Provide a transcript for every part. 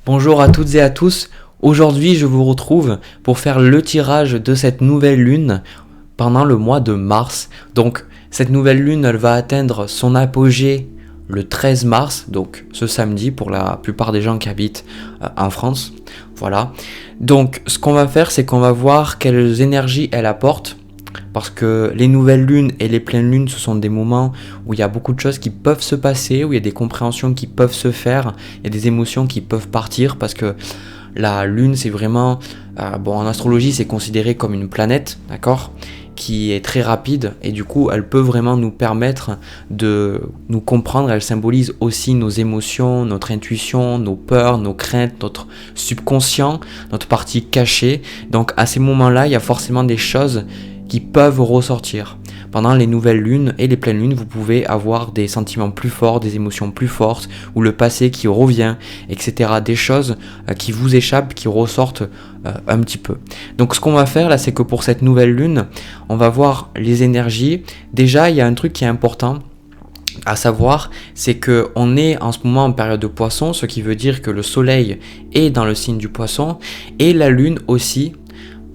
Bonjour à toutes et à tous. Aujourd'hui, je vous retrouve pour faire le tirage de cette nouvelle lune pendant le mois de mars. Donc, cette nouvelle lune, elle va atteindre son apogée le 13 mars, donc ce samedi pour la plupart des gens qui habitent en France. Voilà. Donc, ce qu'on va faire, c'est qu'on va voir quelles énergies elle apporte. Parce que les nouvelles lunes et les pleines lunes, ce sont des moments où il y a beaucoup de choses qui peuvent se passer, où il y a des compréhensions qui peuvent se faire, il y a des émotions qui peuvent partir, parce que la lune, c'est vraiment... en astrologie, c'est considéré comme une planète, d'accord, qui est très rapide, et du coup, elle peut vraiment nous permettre de nous comprendre. Elle symbolise aussi nos émotions, notre intuition, nos peurs, nos craintes, notre subconscient, notre partie cachée. Donc, à ces moments-là, il y a forcément des choses qui peuvent ressortir. Pendant les nouvelles lunes et les pleines lunes, vous pouvez avoir des sentiments plus forts, des émotions plus fortes, ou le passé qui revient, etc. Des choses qui vous échappent, qui ressortent un petit peu. Donc ce qu'on va faire là, c'est que pour cette nouvelle lune, on va voir les énergies. Déjà, il y a un truc qui est important à savoir, c'est que on est en ce moment en période de poisson, ce qui veut dire que le soleil est dans le signe du poisson, et la lune aussi.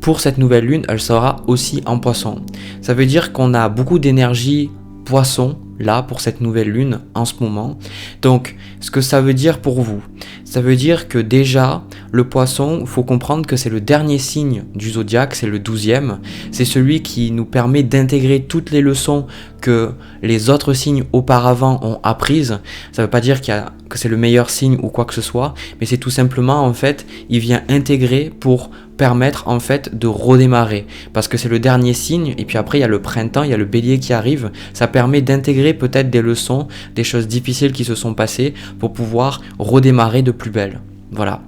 Pour cette nouvelle lune, elle sera aussi en poisson. Ça veut dire qu'on a beaucoup d'énergie poisson là pour cette nouvelle lune en ce moment. Donc, ce que ça veut dire pour vous, ça veut dire que déjà, le poisson, il faut comprendre que c'est le dernier signe du zodiaque, c'est le 12e. C'est celui qui nous permet d'intégrer toutes les leçons que les autres signes auparavant ont apprises. Ça ne veut pas dire que c'est le meilleur signe ou quoi que ce soit, mais c'est tout simplement, en fait, il vient intégrer pour permettre en fait de redémarrer, parce que c'est le dernier signe, et puis après il y a le printemps, il y a le bélier qui arrive. Ça permet d'intégrer peut-être des leçons, des choses difficiles qui se sont passées pour pouvoir redémarrer de plus belle. Voilà.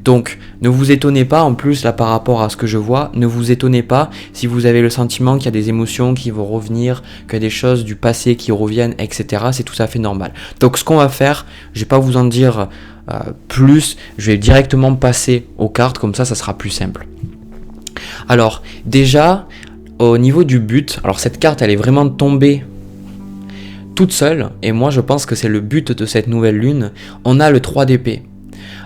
Donc, ne vous étonnez pas, en plus, là, par rapport à ce que je vois, ne vous étonnez pas si vous avez le sentiment qu'il y a des émotions qui vont revenir, qu'il y a des choses du passé qui reviennent, etc. C'est tout à fait normal. Donc, ce qu'on va faire, je vais pas vous en dire plus, je vais directement passer aux cartes, comme ça sera plus simple. Alors, déjà, au niveau du but, alors cette carte, elle est vraiment tombée toute seule, et moi, je pense que c'est le but de cette nouvelle lune. On a le 3 d'épée.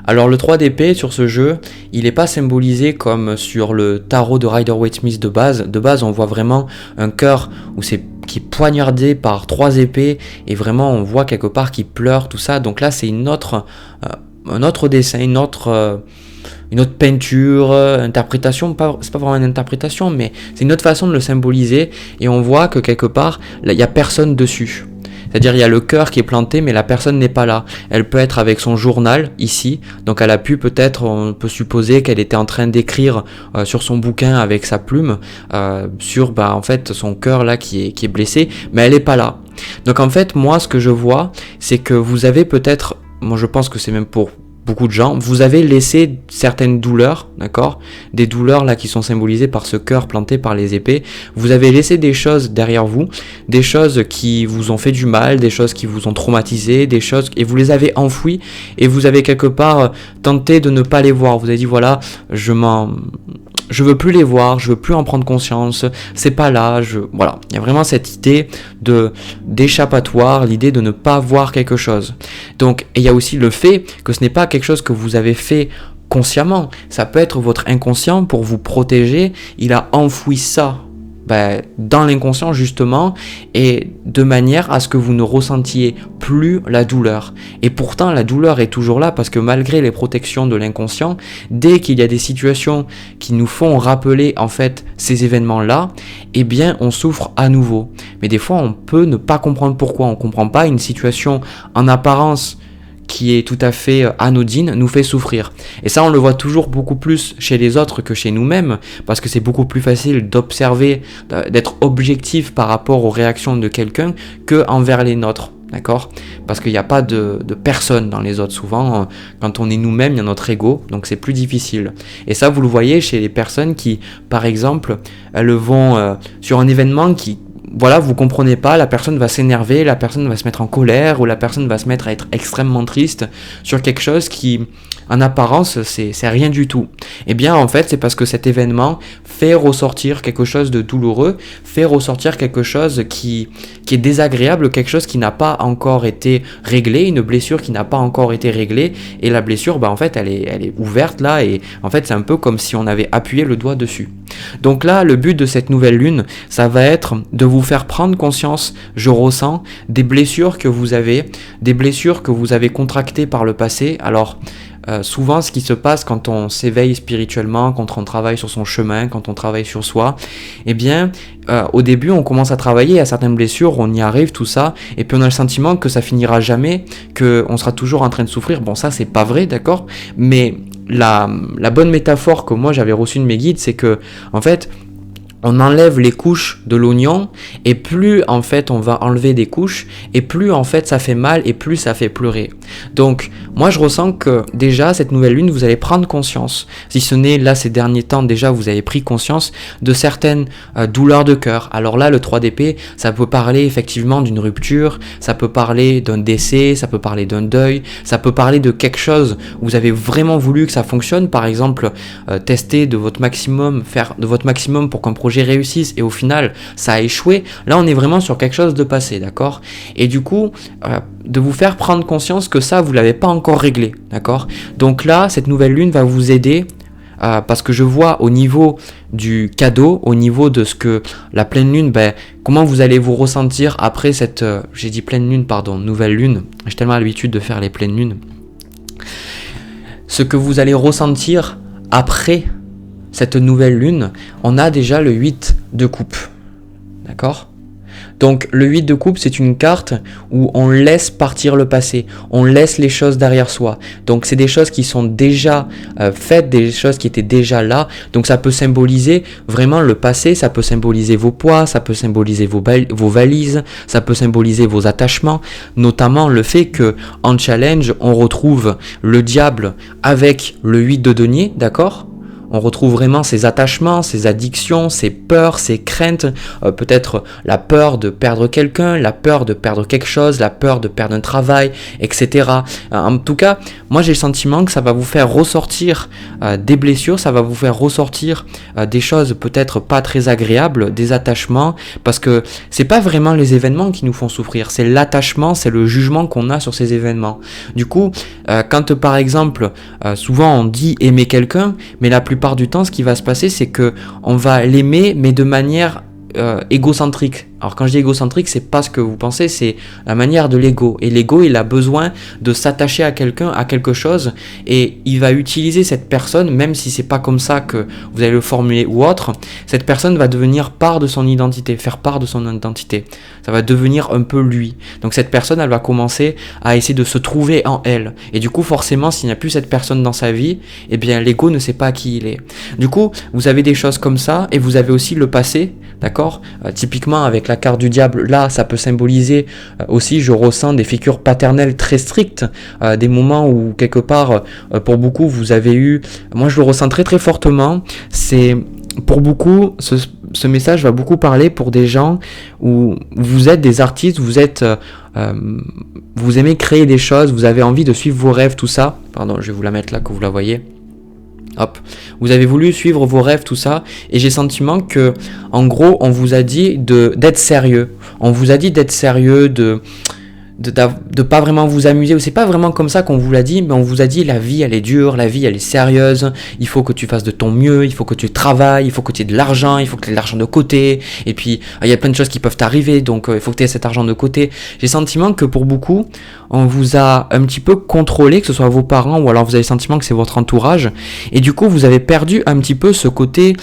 Alors le 3 d'épée sur ce jeu, il n'est pas symbolisé comme sur le tarot de Rider-Waite-Smith de base. De base, on voit vraiment un cœur qui est poignardé par 3 épées, et vraiment on voit quelque part qu'il pleure, tout ça. Donc là, c'est un autre dessin, une autre peinture, interprétation. C'est pas vraiment une interprétation, mais c'est une autre façon de le symboliser, et on voit que quelque part, là, il n'y a personne dessus. C'est-à-dire il y a le cœur qui est planté, mais la personne n'est pas là. Elle peut être avec son journal ici, donc elle a pu peut-être, on peut supposer qu'elle était en train d'écrire sur son bouquin avec sa plume sur en fait son cœur là qui est blessé, mais elle n'est pas là. Donc en fait moi ce que je vois, c'est que vous avez peut-être, moi je pense que c'est même pour beaucoup de gens, vous avez laissé certaines douleurs, d'accord, des douleurs là qui sont symbolisées par ce cœur planté par les épées. Vous avez laissé des choses derrière vous, des choses qui vous ont fait du mal, des choses qui vous ont traumatisé, des choses, et vous les avez enfouies, et vous avez quelque part tenté de ne pas les voir. Vous avez dit voilà, je veux plus les voir, je veux plus en prendre conscience, c'est pas là, voilà. Il y a vraiment cette idée d'échappatoire, l'idée de ne pas voir quelque chose. Donc, et il y a aussi le fait que ce n'est pas quelque chose que vous avez fait consciemment. Ça peut être votre inconscient pour vous protéger, il a enfoui ça dans l'inconscient justement, et de manière à ce que vous ne ressentiez plus la douleur. Et pourtant la douleur est toujours là, parce que malgré les protections de l'inconscient, dès qu'il y a des situations qui nous font rappeler en fait ces événements-là, eh bien on souffre à nouveau. Mais des fois on peut ne pas comprendre pourquoi. On ne comprend pas une situation en apparence qui est tout à fait anodine, nous fait souffrir. Et ça, on le voit toujours beaucoup plus chez les autres que chez nous-mêmes, parce que c'est beaucoup plus facile d'observer, d'être objectif par rapport aux réactions de quelqu'un que envers les nôtres. D'accord ? Parce qu'il n'y a pas de personne dans les autres. Souvent, quand on est nous-mêmes, il y a notre ego, donc c'est plus difficile. Et ça, vous le voyez chez les personnes qui, par exemple, elles vont sur un événement qui... Voilà, vous comprenez pas, la personne va s'énerver, la personne va se mettre en colère, ou la personne va se mettre à être extrêmement triste sur quelque chose qui en apparence, c'est rien du tout. Eh bien, en fait, c'est parce que cet événement fait ressortir quelque chose de douloureux, fait ressortir quelque chose qui est désagréable, quelque chose qui n'a pas encore été réglé, une blessure qui n'a pas encore été réglée, et la blessure, en fait, elle est ouverte là, et en fait, c'est un peu comme si on avait appuyé le doigt dessus. Donc là, le but de cette nouvelle lune, ça va être de vous faire prendre conscience, je ressens, des blessures que vous avez, des blessures que vous avez contractées par le passé. Alors, souvent, ce qui se passe quand on s'éveille spirituellement, quand on travaille sur son chemin, quand on travaille sur soi, eh bien, au début, on commence à travailler à certaines blessures, on y arrive, tout ça, et puis on a le sentiment que ça finira jamais, qu'on sera toujours en train de souffrir. Bon, ça, c'est pas vrai, d'accord ? Mais la bonne métaphore que moi j'avais reçue de mes guides, c'est que, en fait, on enlève les couches de l'oignon, et plus en fait on va enlever des couches, et plus en fait ça fait mal, et plus ça fait pleurer. Donc moi je ressens que déjà cette nouvelle lune, vous allez prendre conscience, si ce n'est là ces derniers temps déjà vous avez pris conscience de certaines douleurs de cœur. Alors là le 3 d'épée, ça peut parler effectivement d'une rupture, ça peut parler d'un décès, ça peut parler d'un deuil, ça peut parler de quelque chose où vous avez vraiment voulu que ça fonctionne, par exemple tester de votre maximum, faire de votre maximum pour qu'un projet réussisse et au final ça a échoué. Là on est vraiment sur quelque chose de passé, d'accord ? Et du coup de vous faire prendre conscience que ça vous l'avez pas encore réglé, d'accord ? Donc là cette nouvelle lune va vous aider parce que je vois au niveau du cadeau, au niveau de ce que la pleine lune, comment vous allez vous ressentir après cette, j'ai dit pleine lune, pardon, nouvelle lune, j'ai tellement l'habitude de faire les pleines lunes, ce que vous allez ressentir après cette nouvelle lune. On a déjà le 8 de coupe, d'accord ? Donc le 8 de coupe, c'est une carte où on laisse partir le passé, on laisse les choses derrière soi. Donc c'est des choses qui sont déjà faites, des choses qui étaient déjà là. Donc ça peut symboliser vraiment le passé, ça peut symboliser vos poids, ça peut symboliser vos valises, ça peut symboliser vos attachements. Notamment le fait que en challenge, on retrouve le diable avec le 8 de denier, d'accord ? On retrouve vraiment ses attachements, ses addictions, ses peurs, ses craintes, peut-être la peur de perdre quelqu'un, la peur de perdre quelque chose, la peur de perdre un travail, etc. En tout cas, moi j'ai le sentiment que ça va vous faire ressortir des blessures, ça va vous faire ressortir des choses peut-être pas très agréables, des attachements, parce que c'est pas vraiment les événements qui nous font souffrir, c'est l'attachement, c'est le jugement qu'on a sur ces événements. Du coup, quand par exemple, souvent on dit aimer quelqu'un, mais la plupart du temps, ce qui va se passer, c'est que on va l'aimer, mais de manière égocentrique. Alors quand je dis égocentrique, c'est pas ce que vous pensez, c'est la manière de l'ego. Et l'ego, il a besoin de s'attacher à quelqu'un, à quelque chose, et il va utiliser cette personne, même si c'est pas comme ça que vous allez le formuler ou autre, cette personne va devenir part de son identité, faire part de son identité. Ça va devenir un peu lui. Donc cette personne, elle va commencer à essayer de se trouver en elle. Et du coup, forcément, s'il n'y a plus cette personne dans sa vie, eh bien l'ego ne sait pas qui il est. Du coup, vous avez des choses comme ça, et vous avez aussi le passé, d'accord ? Typiquement avec la carte du diable, là ça peut symboliser aussi, je ressens des figures paternelles très strictes, des moments où quelque part pour beaucoup vous avez eu, moi je le ressens très très fortement, c'est pour beaucoup, ce message va beaucoup parler pour des gens où vous êtes des artistes, vous aimez créer des choses, vous avez envie de suivre vos rêves, tout ça, pardon je vais vous la mettre là que vous la voyez. Hop, vous avez voulu suivre vos rêves, tout ça, et j'ai le sentiment que, en gros, on vous a dit d'être sérieux. On vous a dit d'être sérieux, de pas vraiment vous amuser. C'est pas vraiment comme ça qu'on vous l'a dit, mais on vous a dit la vie elle est dure, la vie elle est sérieuse, il faut que tu fasses de ton mieux, il faut que tu travailles, il faut que tu aies de l'argent, il faut que tu aies de l'argent de côté, et puis il y a plein de choses qui peuvent t'arriver, donc il faut que tu aies cet argent de côté. J'ai le sentiment que pour beaucoup, on vous a un petit peu contrôlé, que ce soit vos parents ou alors vous avez le sentiment que c'est votre entourage, et du coup vous avez perdu un petit peu ce côté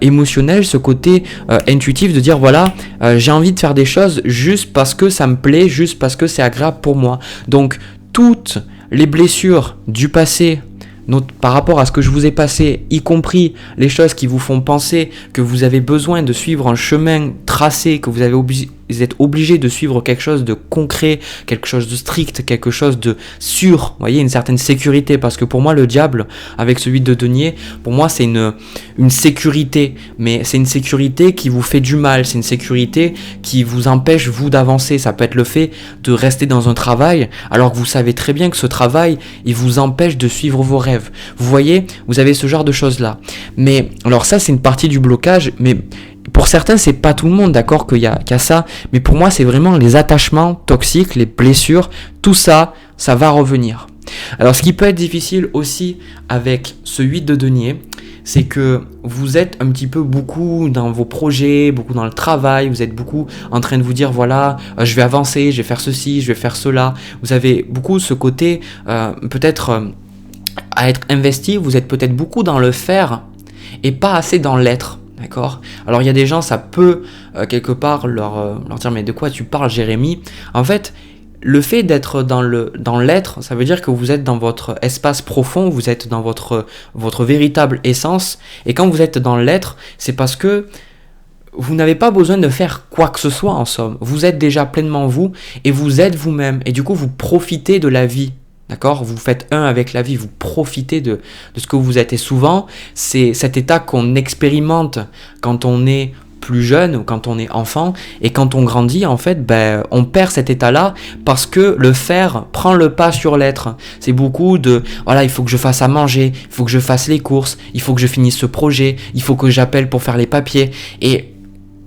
émotionnel, ce côté intuitif de dire voilà, j'ai envie de faire des choses juste parce que ça me plaît, juste parce que c'est agréable pour moi. Donc toutes les blessures du passé par rapport à ce que je vous ai passé, y compris les choses qui vous font penser que vous avez besoin de suivre un chemin tracé, que vous avez êtes obligé de suivre quelque chose de concret, quelque chose de strict, quelque chose de sûr, vous voyez, une certaine sécurité, parce que pour moi le diable, avec ce 8 de denier, pour moi c'est une sécurité, mais c'est une sécurité qui vous fait du mal, c'est une sécurité qui vous empêche vous d'avancer. Ça peut être le fait de rester dans un travail, alors que vous savez très bien que ce travail, il vous empêche de suivre vos rêves. Vous voyez, vous avez ce genre de choses-là. Mais, alors ça c'est une partie du blocage, mais pour certains, c'est pas tout le monde, d'accord, qu'il y a ça, mais pour moi, c'est vraiment les attachements toxiques, les blessures, tout ça, ça va revenir. Alors, ce qui peut être difficile aussi avec ce 8 de denier, c'est que vous êtes un petit peu beaucoup dans vos projets, beaucoup dans le travail, vous êtes beaucoup en train de vous dire, voilà, je vais avancer, je vais faire ceci, je vais faire cela. Vous avez beaucoup ce côté, peut-être, à être investi, vous êtes peut-être beaucoup dans le faire et pas assez dans l'être. D'accord ? Alors il y a des gens, ça peut quelque part leur dire mais de quoi tu parles Jérémy ? En fait, le fait d'être dans l'être, ça veut dire que vous êtes dans votre espace profond, vous êtes dans votre véritable essence, et quand vous êtes dans l'être, c'est parce que vous n'avez pas besoin de faire quoi que ce soit en somme. Vous êtes déjà pleinement vous, et vous êtes vous-même, et du coup vous profitez de la vie. D'accord ? Vous faites un avec la vie, vous profitez de ce que vous êtes. Et souvent, c'est cet état qu'on expérimente quand on est plus jeune ou quand on est enfant. Et quand on grandit, en fait, on perd cet état-là parce que le faire prend le pas sur l'être. C'est beaucoup de, voilà, il faut que je fasse à manger, il faut que je fasse les courses, il faut que je finisse ce projet, il faut que j'appelle pour faire les papiers. Et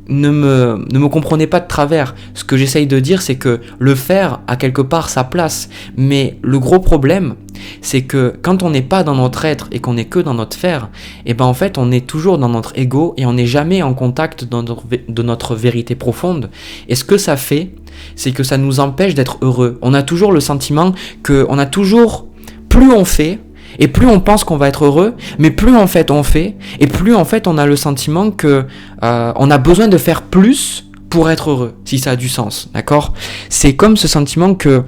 ne me comprenez pas de travers. Ce que j'essaye de dire, c'est que le faire a quelque part sa place. Mais le gros problème, c'est que quand on n'est pas dans notre être et qu'on n'est que dans notre faire, et en fait, on est toujours dans notre ego et on n'est jamais en contact de notre vérité profonde. Et ce que ça fait, c'est que ça nous empêche d'être heureux. On a toujours le sentiment qu'on a toujours, plus on fait, et plus on pense qu'on va être heureux, mais plus en fait on fait, et plus en fait on a le sentiment que on a besoin de faire plus pour être heureux, si ça a du sens, d'accord ? C'est comme ce sentiment que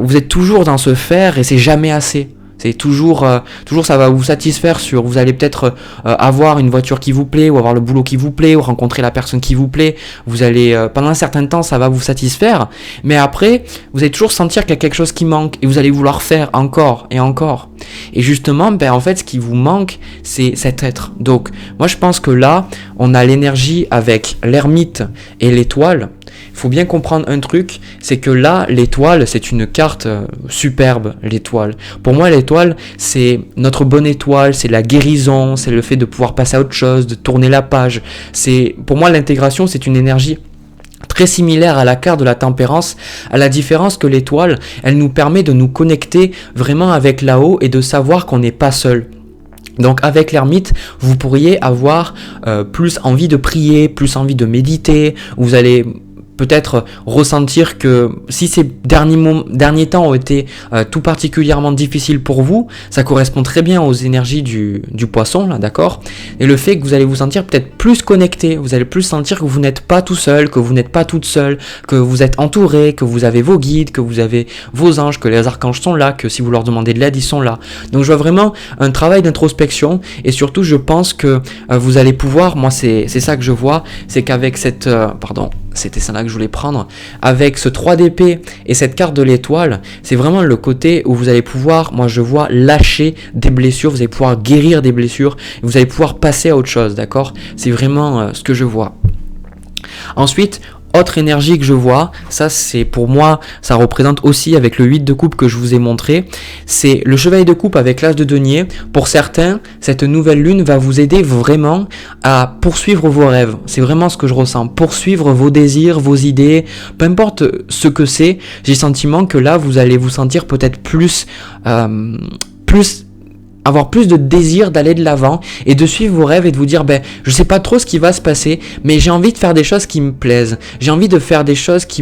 vous êtes toujours dans ce faire et c'est jamais assez. C'est toujours ça va vous satisfaire vous allez peut-être avoir une voiture qui vous plaît, ou avoir le boulot qui vous plaît, ou rencontrer la personne qui vous plaît. Vous allez, pendant un certain temps, ça va vous satisfaire. Mais après, vous allez toujours sentir qu'il y a quelque chose qui manque, et vous allez vouloir faire encore et encore. Et justement, en fait, ce qui vous manque, c'est cet être. Donc, moi, je pense que là, on a l'énergie avec l'ermite et l'étoile. Il faut bien comprendre un truc, c'est que là, l'étoile, c'est une carte superbe, l'étoile. Pour moi, l'étoile, c'est notre bonne étoile, c'est la guérison, c'est le fait de pouvoir passer à autre chose, de tourner la page. Pour moi, l'intégration, c'est une énergie très similaire à la carte de la tempérance, à la différence que l'étoile, elle nous permet de nous connecter vraiment avec là-haut et de savoir qu'on n'est pas seul. Donc avec l'ermite, vous pourriez avoir plus envie de prier, plus envie de méditer, vous allez peut-être ressentir que si ces derniers temps ont été tout particulièrement difficiles pour vous, ça correspond très bien aux énergies du poisson, là, d'accord ? Et le fait que vous allez vous sentir peut-être plus connecté, vous allez plus sentir que vous n'êtes pas tout seul, que vous n'êtes pas toute seule, que vous êtes entouré, que vous avez vos guides, que vous avez vos anges, que les archanges sont là, que si vous leur demandez de l'aide, ils sont là. Donc je vois vraiment un travail d'introspection, et surtout je pense que vous allez pouvoir, moi c'est ça que je vois, c'est qu'avec c'était ça là que je voulais prendre, avec ce 3 d'épée et cette carte de l'étoile, c'est vraiment le côté où vous allez pouvoir, moi je vois, lâcher des blessures, vous allez pouvoir guérir des blessures, vous allez pouvoir passer à autre chose, d'accord ? C'est vraiment ce que je vois. Ensuite, autre énergie que je vois, ça c'est pour moi, ça représente aussi avec le 8 de coupe que je vous ai montré, c'est le chevalier de coupe avec l'as de denier. Pour certains, cette nouvelle lune va vous aider vraiment à poursuivre vos rêves. C'est vraiment ce que je ressens, poursuivre vos désirs, vos idées, peu importe ce que c'est, j'ai le sentiment que là vous allez vous sentir peut-être avoir plus de désir d'aller de l'avant et de suivre vos rêves et de vous dire je sais pas trop ce qui va se passer, mais j'ai envie de faire des choses qui me plaisent, j'ai envie de faire des choses qui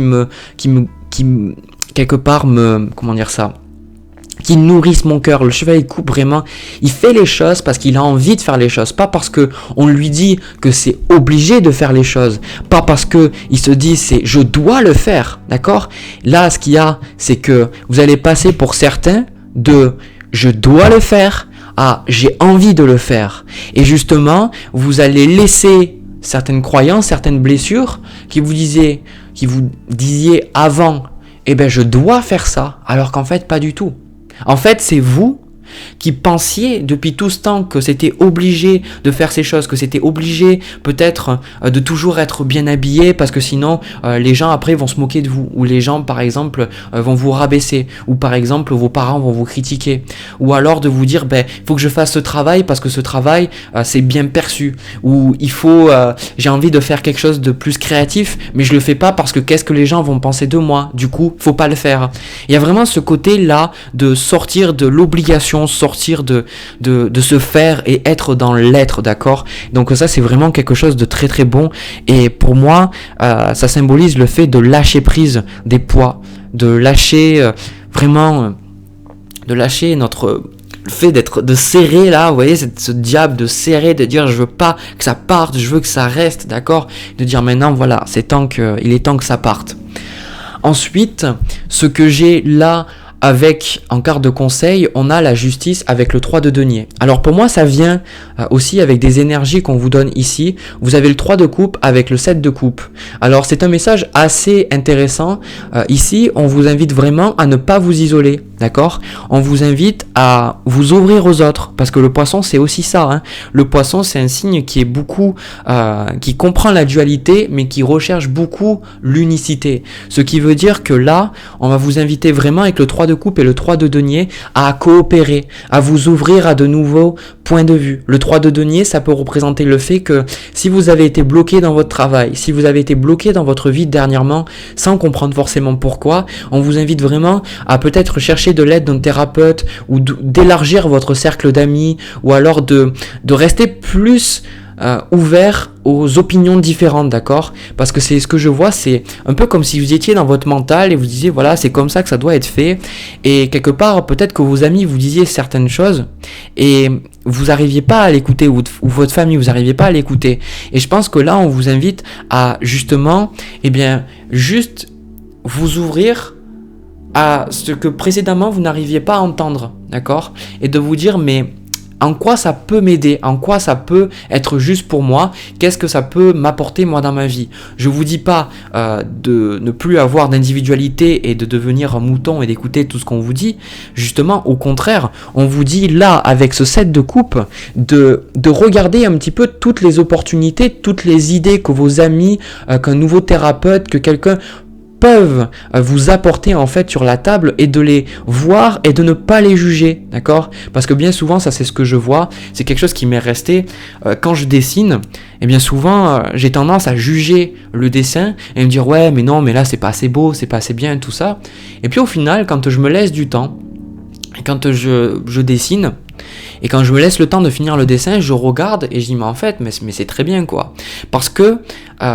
quelque part qui nourrissent mon cœur. Le chevalier de coupe, vraiment, il fait les choses parce qu'il a envie de faire les choses, pas parce que on lui dit que c'est obligé de faire les choses, pas parce que il se dit je dois le faire, d'accord ? Là, ce qu'il y a, c'est que vous allez passer pour certains de je dois le faire à j'ai envie de le faire. Et justement, vous allez laisser certaines croyances, certaines blessures qui vous disiez avant, eh ben je dois faire ça, alors qu'en fait pas du tout. En fait, c'est vous qui pensiez depuis tout ce temps que c'était obligé de faire ces choses, que c'était obligé peut-être de toujours être bien habillé parce que sinon les gens après vont se moquer de vous, ou les gens par exemple vont vous rabaisser, ou par exemple vos parents vont vous critiquer, ou alors de vous dire faut que je fasse ce travail parce que ce travail c'est bien perçu, ou j'ai envie de faire quelque chose de plus créatif mais je le fais pas parce que qu'est-ce que les gens vont penser de moi, du coup faut pas le faire. Il y a vraiment ce côté là de sortir de l'obligation, sortir de se faire et être dans l'être, d'accord? Donc ça c'est vraiment quelque chose de très très bon, et pour moi ça symbolise le fait de lâcher prise des poids, de lâcher de lâcher le fait de serrer là, vous voyez, ce diable de serrer, de dire je veux pas que ça parte, je veux que ça reste, d'accord? De dire maintenant voilà, il est temps que ça parte. Ensuite, ce que j'ai là en carte de conseil, on a la justice avec le 3 de denier. Alors pour moi, ça vient aussi avec des énergies qu'on vous donne ici. Vous avez le 3 de coupe avec le 7 de coupe. Alors c'est un message assez intéressant. Ici, on vous invite vraiment à ne pas vous isoler, d'accord? On vous invite à vous ouvrir aux autres, parce que le poisson, c'est aussi ça, hein. Le poisson, c'est un signe qui est beaucoup, qui comprend la dualité, mais qui recherche beaucoup l'unicité. Ce qui veut dire que là, on va vous inviter vraiment avec le 3 de coupe et le 3 de denier à coopérer, à vous ouvrir à de nouveaux points de vue. Le 3 de denier, ça peut représenter le fait que si vous avez été bloqué dans votre travail, si vous avez été bloqué dans votre vie dernièrement, sans comprendre forcément pourquoi, on vous invite vraiment à peut-être chercher de l'aide d'un thérapeute, ou d'élargir votre cercle d'amis, ou alors de rester plus ouvert aux opinions différentes, d'accord? Parce que c'est ce que je vois, c'est un peu comme si vous étiez dans votre mental et vous disiez voilà, c'est comme ça que ça doit être fait, et quelque part peut-être que vos amis vous disiez certaines choses et vous n'arriviez pas à l'écouter, ou votre famille vous n'arriviez pas à l'écouter, et je pense que là on vous invite à justement juste vous ouvrir à ce que précédemment vous n'arriviez pas à entendre, d'accord? Et de vous dire mais en quoi ça peut m'aider, en quoi ça peut être juste pour moi, qu'est-ce que ça peut m'apporter moi dans ma vie. Je vous dis pas de ne plus avoir d'individualité et de devenir un mouton et d'écouter tout ce qu'on vous dit. Justement, au contraire, on vous dit là, avec ce 7 de coupe, de regarder un petit peu toutes les opportunités, toutes les idées que vos amis, qu'un nouveau thérapeute, que quelqu'un peuvent vous apporter en fait sur la table, et de les voir et de ne pas les juger, d'accord? Parce que bien souvent, ça c'est ce que je vois, c'est quelque chose qui m'est resté quand je dessine, et bien souvent j'ai tendance à juger le dessin et me dire ouais mais non mais là c'est pas assez beau, c'est pas assez bien, tout ça. Et puis au final, quand je me laisse du temps, quand je dessine, et quand je me laisse le temps de finir le dessin, je regarde et je dis mais en fait mais c'est très bien quoi, parce que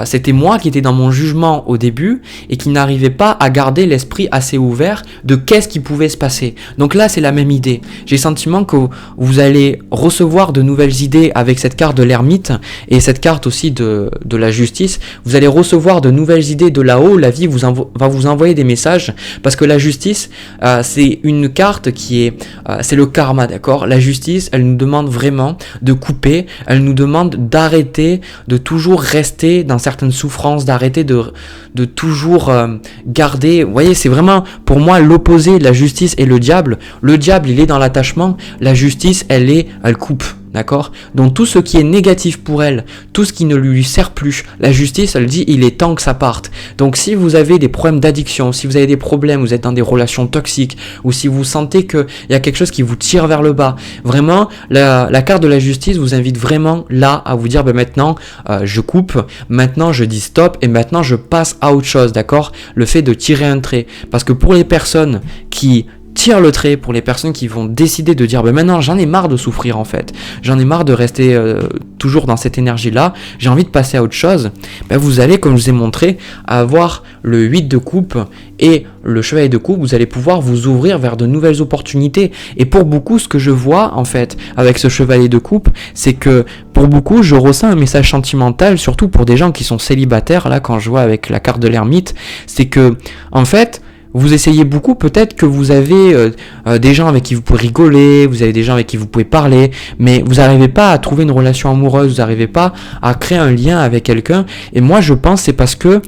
c'était moi qui étais dans mon jugement au début et qui n'arrivais pas à garder l'esprit assez ouvert de qu'est-ce qui pouvait se passer. Donc là c'est la même idée, j'ai le sentiment que vous allez recevoir de nouvelles idées avec cette carte de l'ermite et cette carte aussi de la justice. Vous allez recevoir de nouvelles idées de là-haut, la vie va vous envoyer des messages, parce que la justice c'est une carte qui est c'est le karma, d'accord? La justice, elle nous demande vraiment de couper, elle nous demande d'arrêter de toujours rester dans certaines souffrances, d'arrêter de toujours garder, vous voyez, c'est vraiment pour moi l'opposé de la justice et le diable. Le diable, il est dans l'attachement, la justice, elle coupe. D'accord? Donc tout ce qui est négatif pour elle, tout ce qui ne lui sert plus, la justice, elle dit il est temps que ça parte. Donc si vous avez des problèmes d'addiction, si vous avez des problèmes, vous êtes dans des relations toxiques, ou si vous sentez qu'il y a quelque chose qui vous tire vers le bas, vraiment la carte de la justice vous invite vraiment là à vous dire maintenant je coupe, maintenant je dis stop, et maintenant je passe à autre chose, d'accord? Le fait de tirer un trait, parce que pour les personnes qui tire le trait, pour les personnes qui vont décider de dire maintenant j'en ai marre de souffrir en fait, j'en ai marre de rester toujours dans cette énergie là, j'ai envie de passer à autre chose, vous allez, comme je vous ai montré, avoir le 8 de coupe et le chevalier de coupe, vous allez pouvoir vous ouvrir vers de nouvelles opportunités. Et pour beaucoup, ce que je vois en fait avec ce chevalier de coupe, c'est que pour beaucoup je ressens un message sentimental, surtout pour des gens qui sont célibataires, là quand je vois avec la carte de l'ermite, c'est que en fait vous essayez beaucoup, peut-être que vous avez des gens avec qui vous pouvez rigoler, vous avez des gens avec qui vous pouvez parler, mais vous n'arrivez pas à trouver une relation amoureuse, vous n'arrivez pas à créer un lien avec quelqu'un. Et moi, je pense que c'est parce que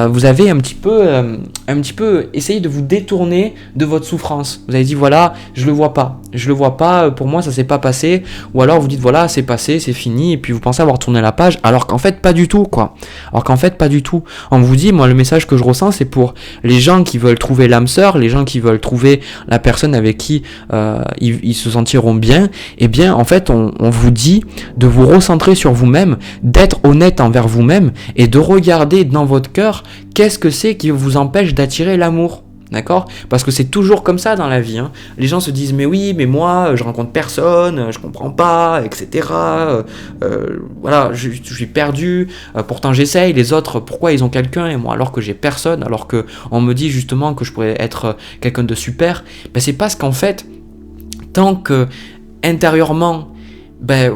vous avez un petit peu essayé de vous détourner de votre souffrance. Vous avez dit voilà, je le vois pas, pour moi ça s'est pas passé, ou alors vous dites voilà, c'est passé, c'est fini, et puis vous pensez avoir tourné la page, alors qu'en fait pas du tout quoi. On vous dit, moi le message que je ressens, c'est pour les gens qui veulent trouver l'âme sœur, les gens qui veulent trouver la personne avec qui ils se sentiront bien. Et bien en fait on vous dit de vous recentrer sur vous-même, d'être honnête envers vous-même et de regarder dans votre cœur qu'est-ce que c'est qui vous empêche d'attirer l'amour. D'accord ? Parce que c'est toujours comme ça dans la vie. Hein. Les gens se disent mais oui, mais moi je rencontre personne, je comprends pas, etc. Voilà, je suis perdu. Pourtant j'essaye. Les autres, pourquoi ils ont quelqu'un et moi alors que j'ai personne, alors que on me dit justement que je pourrais être quelqu'un de super. Ben c'est parce qu'en fait, tant que intérieurement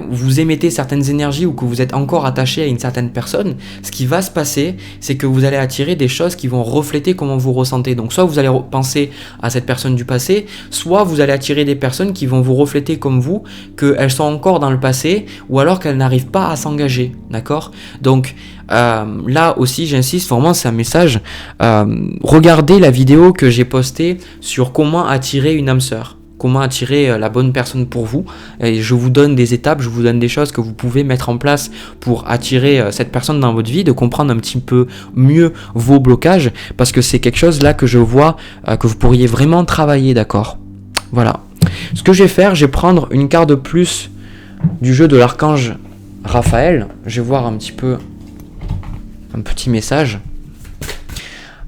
vous émettez certaines énergies ou que vous êtes encore attaché à une certaine personne, ce qui va se passer, c'est que vous allez attirer des choses qui vont refléter comment vous ressentez. Donc soit vous allez penser à cette personne du passé, soit vous allez attirer des personnes qui vont vous refléter comme vous, qu'elles sont encore dans le passé, ou alors qu'elles n'arrivent pas à s'engager, d'accord ? Donc là aussi j'insiste, vraiment c'est un message, regardez la vidéo que j'ai postée sur comment attirer une âme sœur. Comment attirer la bonne personne pour vous. Et je vous donne des étapes, je vous donne des choses que vous pouvez mettre en place pour attirer cette personne dans votre vie, de comprendre un petit peu mieux vos blocages, parce que c'est quelque chose là que je vois que vous pourriez vraiment travailler, d'accord ? Voilà. Ce que je vais faire, je vais prendre une carte de plus du jeu de l'archange Raphaël. Je vais voir un petit peu un petit message.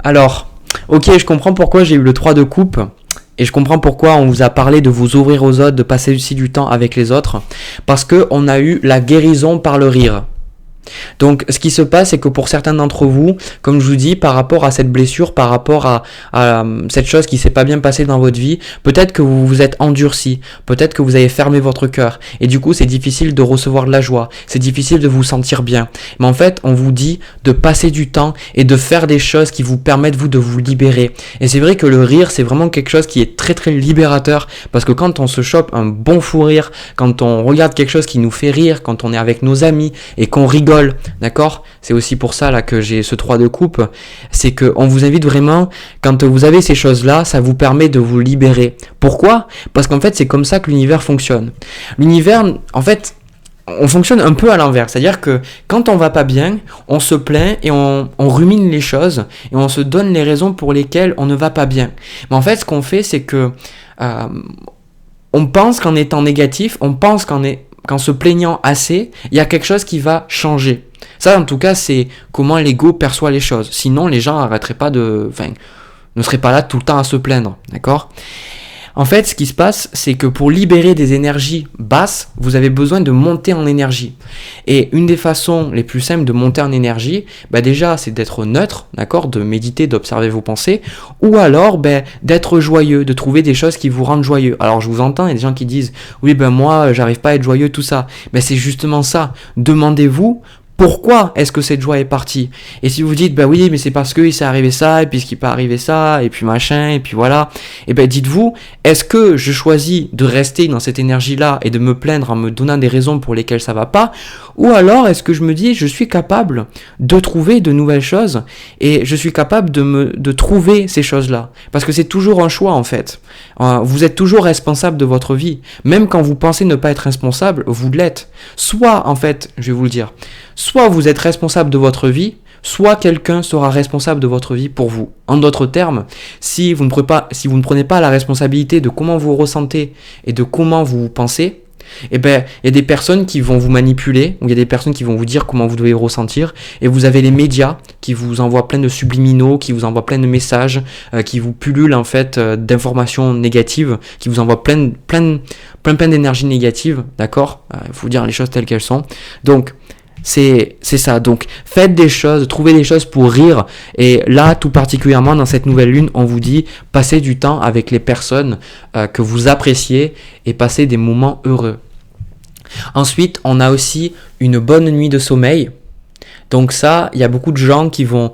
Alors, ok, je comprends pourquoi j'ai eu le 3 de coupe. Et je comprends pourquoi on vous a parlé de vous ouvrir aux autres, de passer aussi du temps avec les autres. Parce qu'on a eu la guérison par le rire. Donc ce qui se passe, c'est que pour certains d'entre vous, comme je vous dis, par rapport à cette blessure, par rapport à cette chose qui s'est pas bien passée dans votre vie, peut-être que vous vous êtes endurci, peut-être que vous avez fermé votre cœur, et du coup c'est difficile de recevoir de la joie, c'est difficile de vous sentir bien. Mais en fait, on vous dit de passer du temps et de faire des choses qui vous permettent vous de vous libérer. Et c'est vrai que le rire, c'est vraiment quelque chose qui est très très libérateur, parce que quand on se chope un bon fou rire, quand on regarde quelque chose qui nous fait rire, quand on est avec nos amis et qu'on rigole, d'accord ? C'est aussi pour ça là que j'ai ce 3 de coupe, c'est qu'on vous invite vraiment, quand vous avez ces choses-là, ça vous permet de vous libérer. Pourquoi ? Parce qu'en fait, c'est comme ça que l'univers fonctionne. L'univers, en fait, on fonctionne un peu à l'envers, c'est-à-dire que quand on va pas bien, on se plaint et on rumine les choses et on se donne les raisons pour lesquelles on ne va pas bien. Mais en fait, ce qu'on fait, c'est que on pense qu'en étant négatif, on pense qu'en se plaignant assez, il y a quelque chose qui va changer. Ça, en tout cas, c'est comment l'ego perçoit les choses. Sinon, les gens ne seraient pas là tout le temps à se plaindre, d'accord ? En fait, ce qui se passe, c'est que pour libérer des énergies basses, vous avez besoin de monter en énergie. Et une des façons les plus simples de monter en énergie, déjà, c'est d'être neutre, d'accord, de méditer, d'observer vos pensées, ou alors d'être joyeux, de trouver des choses qui vous rendent joyeux. Alors, je vous entends, il y a des gens qui disent, oui, moi, j'arrive pas à être joyeux, tout ça. C'est justement ça. Demandez-vous, pourquoi est-ce que cette joie est partie ? Et si vous dites, oui, mais c'est parce qu'il s'est arrivé ça, et puis ce qui peut arriver ça, et puis machin, et puis voilà. Et dites-vous, est-ce que je choisis de rester dans cette énergie-là et de me plaindre en me donnant des raisons pour lesquelles ça va pas ? Ou alors, est-ce que je me dis, je suis capable de trouver de nouvelles choses, et je suis capable de trouver ces choses-là ? Parce que c'est toujours un choix, en fait. Vous êtes toujours responsable de votre vie. Même quand vous pensez ne pas être responsable, vous l'êtes. Soit, en fait, je vais vous le dire, soit vous êtes responsable de votre vie, soit quelqu'un sera responsable de votre vie pour vous. En d'autres termes, si vous ne prenez pas la responsabilité de comment vous ressentez et de comment vous pensez, il y a des personnes qui vont vous manipuler, ou il y a des personnes qui vont vous dire comment vous devez ressentir, et vous avez les médias qui vous envoient plein de subliminaux, qui vous envoient plein de messages, qui vous pullulent en fait d'informations négatives, qui vous envoient plein d'énergie négative, d'accord ? Il faut dire les choses telles qu'elles sont. Donc, c'est ça, donc faites des choses, trouvez des choses pour rire, et là tout particulièrement dans cette nouvelle lune, on vous dit passez du temps avec les personnes que vous appréciez et passez des moments heureux. Ensuite, on a aussi une bonne nuit de sommeil. Donc ça, il y a beaucoup de gens qui vont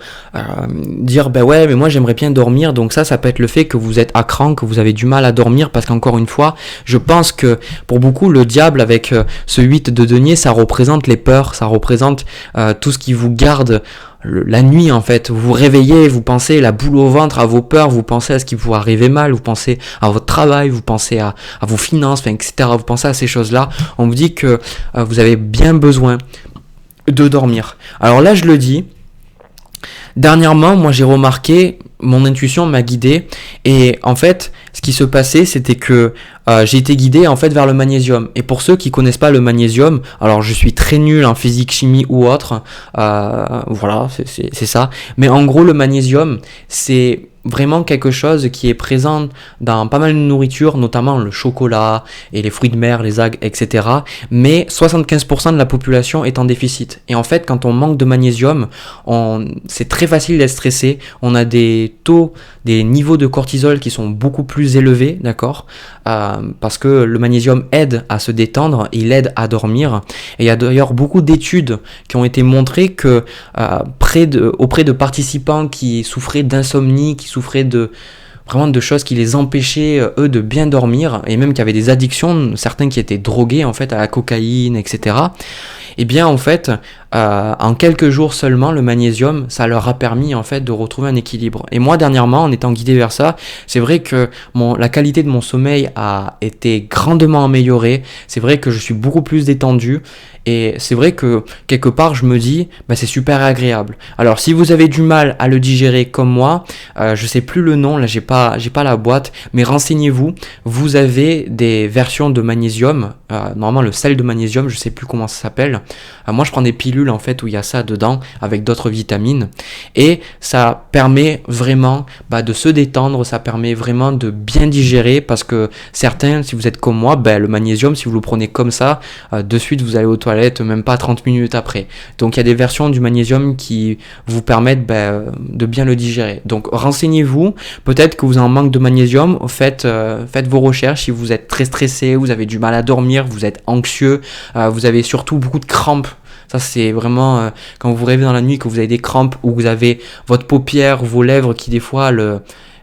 dire ben ouais, mais moi j'aimerais bien dormir. Donc ça peut être le fait que vous êtes à cran, que vous avez du mal à dormir, parce qu'encore une fois, je pense que pour beaucoup le diable avec ce 8 de denier, ça représente les peurs, ça représente tout ce qui vous garde la nuit en fait. Vous vous réveillez, vous pensez la boule au ventre à vos peurs, vous pensez à ce qui vous arrive mal, vous pensez à votre travail, vous pensez à vos finances, etc. Vous pensez à ces choses-là. On vous dit que vous avez bien besoin de dormir. Alors là, je le dis, dernièrement, moi j'ai remarqué, mon intuition m'a guidé, et en fait, ce qui se passait, c'était que j'ai été guidé en fait vers le magnésium. Et pour ceux qui connaissent pas le magnésium, alors je suis très nul en physique, chimie ou autre, voilà, c'est ça. Mais en gros, le magnésium, c'est vraiment quelque chose qui est présent dans pas mal de nourriture, notamment le chocolat et les fruits de mer, les algues, etc. Mais 75% de la population est en déficit. Et en fait, quand on manque de magnésium, c'est très facile d'être stressé. On a des taux, des niveaux de cortisol qui sont beaucoup plus élevés, d'accord, parce que le magnésium aide à se détendre, il aide à dormir. Et il y a d'ailleurs beaucoup d'études qui ont été montrées que auprès de participants qui souffraient d'insomnie, qui souffraient vraiment de choses qui les empêchaient eux de bien dormir, et même qui avaient des addictions, certains qui étaient drogués en fait à la cocaïne, etc. Et bien en fait, en quelques jours seulement, le magnésium, ça leur a permis en fait de retrouver un équilibre. Et moi dernièrement, en étant guidé vers ça, c'est vrai que la qualité de mon sommeil a été grandement améliorée. C'est vrai que je suis beaucoup plus détendu. Et c'est vrai que quelque part je me dis c'est super agréable. Alors si vous avez du mal à le digérer comme moi, je sais plus le nom, là j'ai pas la boîte, mais renseignez-vous. Vous avez des versions de magnésium, normalement le sel de magnésium, je sais plus comment ça s'appelle. Moi je prends des pilules en fait où il y a ça dedans avec d'autres vitamines, et ça permet vraiment de se détendre, ça permet vraiment de bien digérer, parce que certains, si vous êtes comme moi, le magnésium, si vous le prenez comme ça, de suite vous allez aux toilettes même pas 30 minutes après. Donc il y a des versions du magnésium qui vous permettent de bien le digérer. Donc renseignez-vous, peut-être que vous avez un manque de magnésium, faites vos recherches. Si vous êtes très stressé, vous avez du mal à dormir, vous êtes anxieux, vous avez surtout beaucoup de crampes. Ça c'est vraiment quand vous rêvez dans la nuit, que vous avez des crampes, ou vous avez votre paupière, vos lèvres qui des fois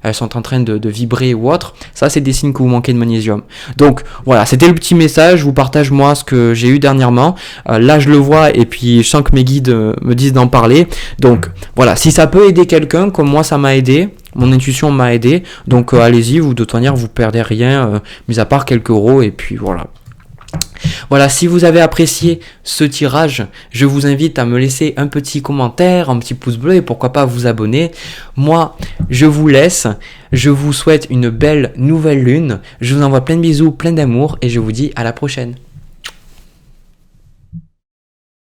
elles sont en train de vibrer ou autre, ça c'est des signes que vous manquez de magnésium. Donc voilà, c'était le petit message, je vous partage moi ce que j'ai eu dernièrement. Là je le vois, et puis je sens que mes guides me disent d'en parler. Donc voilà, si ça peut aider quelqu'un, comme moi ça m'a aidé, mon intuition m'a aidé, donc allez-y, vous de toute manière vous perdez rien, mis à part quelques euros, et puis voilà. Voilà, si vous avez apprécié ce tirage, je vous invite à me laisser un petit commentaire, un petit pouce bleu, et pourquoi pas vous abonner. Moi, je vous laisse, je vous souhaite une belle nouvelle lune, je vous envoie plein de bisous, plein d'amour, et je vous dis à la prochaine.